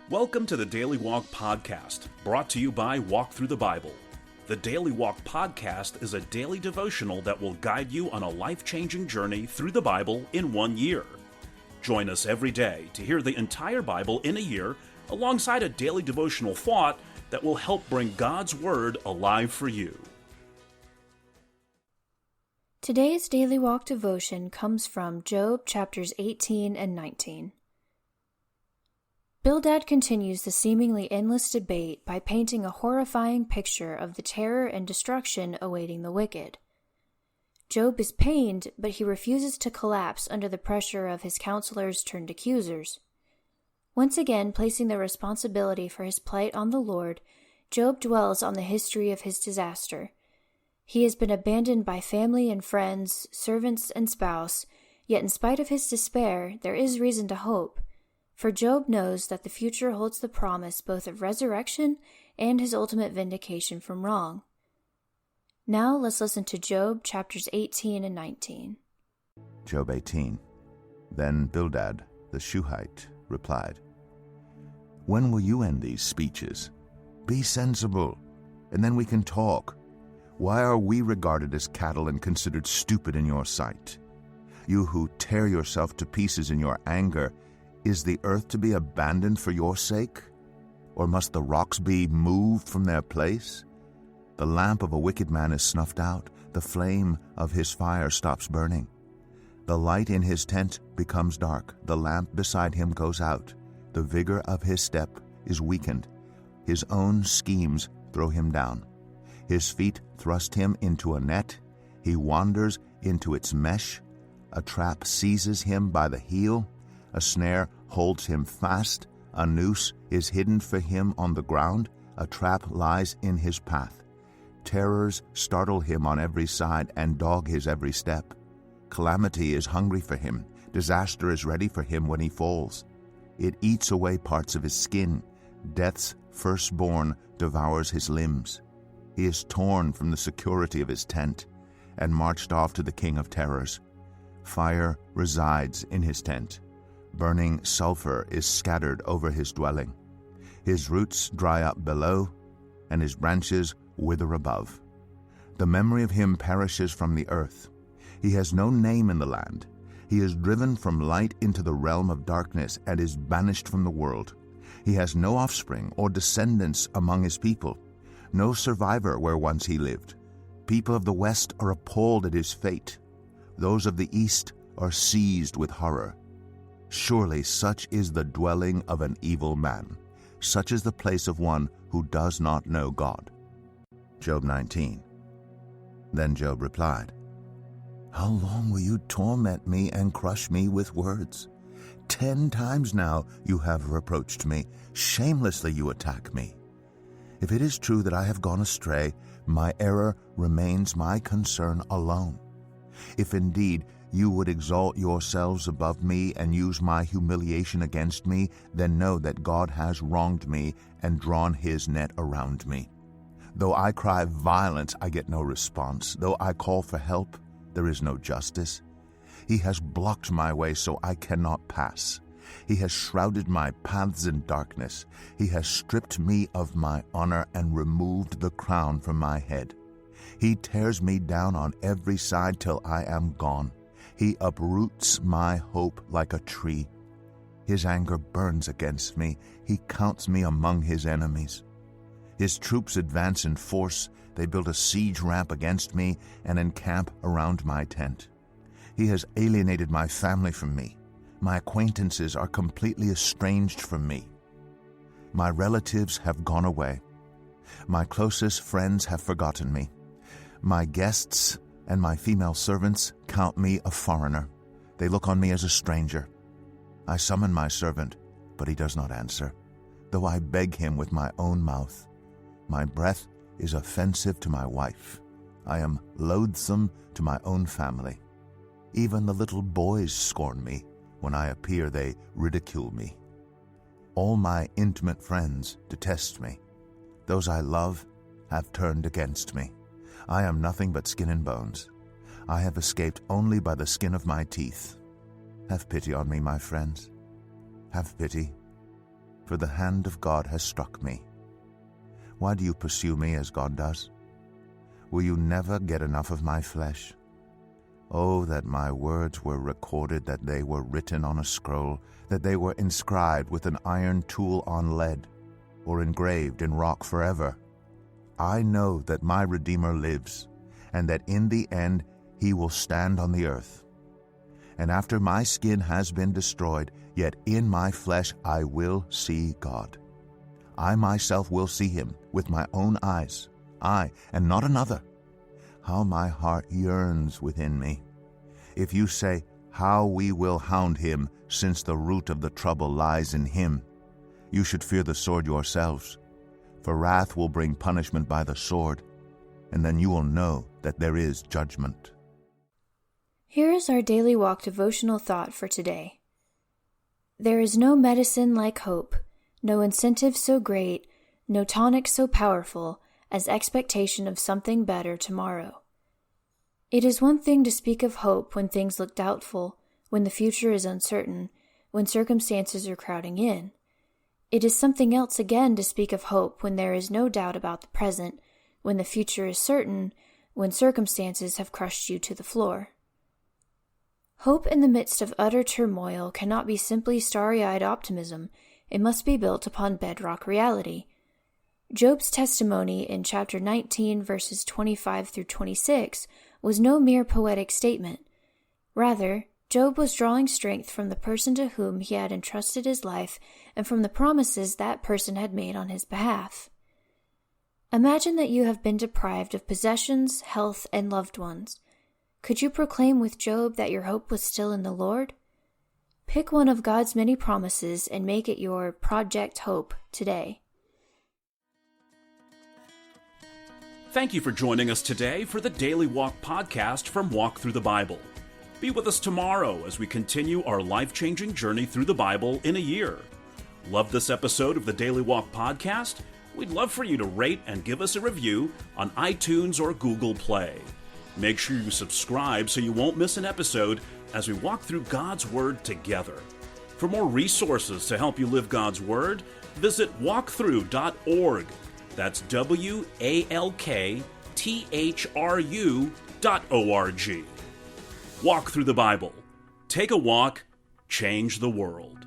Welcome to the Daily Walk Podcast, brought to you by Walk Thru the Bible. The Daily Walk Podcast is a daily devotional that will guide you on a life-changing journey through the Bible in 1 year. Join us every day to hear the entire Bible in a year, alongside a daily devotional thought that will help bring God's Word alive for you. Today's Daily Walk devotion comes from Job chapters 18 and 19. Bildad continues the seemingly endless debate by painting a horrifying picture of the terror and destruction awaiting the wicked. Job is pained, but he refuses to collapse under the pressure of his counselors turned accusers. Once again, placing the responsibility for his plight on the Lord, Job dwells on the history of his disaster. He has been abandoned by family and friends, servants and spouse, yet in spite of his despair, there is reason to hope. For Job knows that the future holds the promise both of resurrection and his ultimate vindication from wrong. Now let's listen to Job chapters 18 and 19. Job 18. Then Bildad the Shuhite replied, "When will you end these speeches? Be sensible, and then we can talk. Why are we regarded as cattle and considered stupid in your sight? You who tear yourself to pieces in your anger, is the earth to be abandoned for your sake? Or must the rocks be moved from their place? The lamp of a wicked man is snuffed out, the flame of his fire stops burning. The light in his tent becomes dark, the lamp beside him goes out. The vigor of his step is weakened. His own schemes throw him down. His feet thrust him into a net. He wanders into its mesh. A trap seizes him by the heel. A snare holds him fast. A noose is hidden for him on the ground. A trap lies in his path. Terrors startle him on every side and dog his every step. Calamity is hungry for him. Disaster is ready for him when he falls. It eats away parts of his skin. Death's firstborn devours his limbs. He is torn from the security of his tent and marched off to the king of terrors. Fire resides in his tent. Burning sulfur is scattered over his dwelling. His roots dry up below, and his branches wither above. The memory of him perishes from the earth. He has no name in the land. He is driven from light into the realm of darkness and is banished from the world. He has no offspring or descendants among his people, no survivor where once he lived. People of the west are appalled at his fate. Those of the east are seized with horror. Surely such is the dwelling of an evil man. Such is the place of one who does not know God. Job 19. Then Job replied, "How long will you torment me and crush me with words? 10 times now you have reproached me. Shamelessly you attack me. If it is true that I have gone astray, my error remains my concern alone. If indeed you would exalt yourselves above me and use my humiliation against me, then know that God has wronged me and drawn his net around me. Though I cry violence, I get no response. Though I call for help, there is no justice. He has blocked my way so I cannot pass. He has shrouded my paths in darkness. He has stripped me of my honor and removed the crown from my head. He tears me down on every side till I am gone. He uproots my hope like a tree. His anger burns against me. He counts me among his enemies. His troops advance in force. They build a siege ramp against me and encamp around my tent. He has alienated my family from me. My acquaintances are completely estranged from me. My relatives have gone away. My closest friends have forgotten me. My guests and my female servants count me a foreigner. They look on me as a stranger. I summon my servant, but he does not answer, though I beg him with my own mouth. My breath is offensive to my wife. I am loathsome to my own family. Even the little boys scorn me. When I appear, they ridicule me. All my intimate friends detest me. Those I love have turned against me. I am nothing but skin and bones. I have escaped only by the skin of my teeth. Have pity on me, my friends. Have pity. for the hand of God has struck me. Why do you pursue me as God does? Will you never get enough of my flesh? Oh, that my words were recorded, that they were written on a scroll, that they were inscribed with an iron tool on lead, or engraved in rock forever. I know that my Redeemer lives, and that in the end he will stand on the earth. And after my skin has been destroyed, yet in my flesh I will see God. I myself will see him with my own eyes, I, and not another. How my heart yearns within me. If you say, how we will hound him, since the root of the trouble lies in him, you should fear the sword yourselves. For wrath will bring punishment by the sword, and then you will know that there is judgment. Here is our Daily Walk devotional thought for today. There is no medicine like hope, no incentive so great, no tonic so powerful as expectation of something better tomorrow. It is one thing to speak of hope when things look doubtful, when the future is uncertain, when circumstances are crowding in. It is something else again to speak of hope when there is no doubt about the present, when the future is certain, when circumstances have crushed you to the floor. Hope in the midst of utter turmoil cannot be simply starry-eyed optimism. It must be built upon bedrock reality. Job's testimony in chapter 19, verses 25 through 26, was no mere poetic statement. Rather, Job was drawing strength from the person to whom he had entrusted his life and from the promises that person had made on his behalf. Imagine that you have been deprived of possessions, health, and loved ones. Could you proclaim with Job that your hope was still in the Lord? Pick one of God's many promises and make it your Project Hope today. Thank you for joining us today for the Daily Walk podcast from Walk Thru the Bible. Be with us tomorrow as we continue our life-changing journey through the Bible in a year. Love this episode of the Daily Walk podcast? We'd love for you to rate and give us a review on iTunes or Google Play. Make sure you subscribe so you won't miss an episode as we walk through God's Word together. For more resources to help you live God's Word, visit walkthru.org. That's WALKTHRU.org. Walk through the Bible. Take a walk, change the world.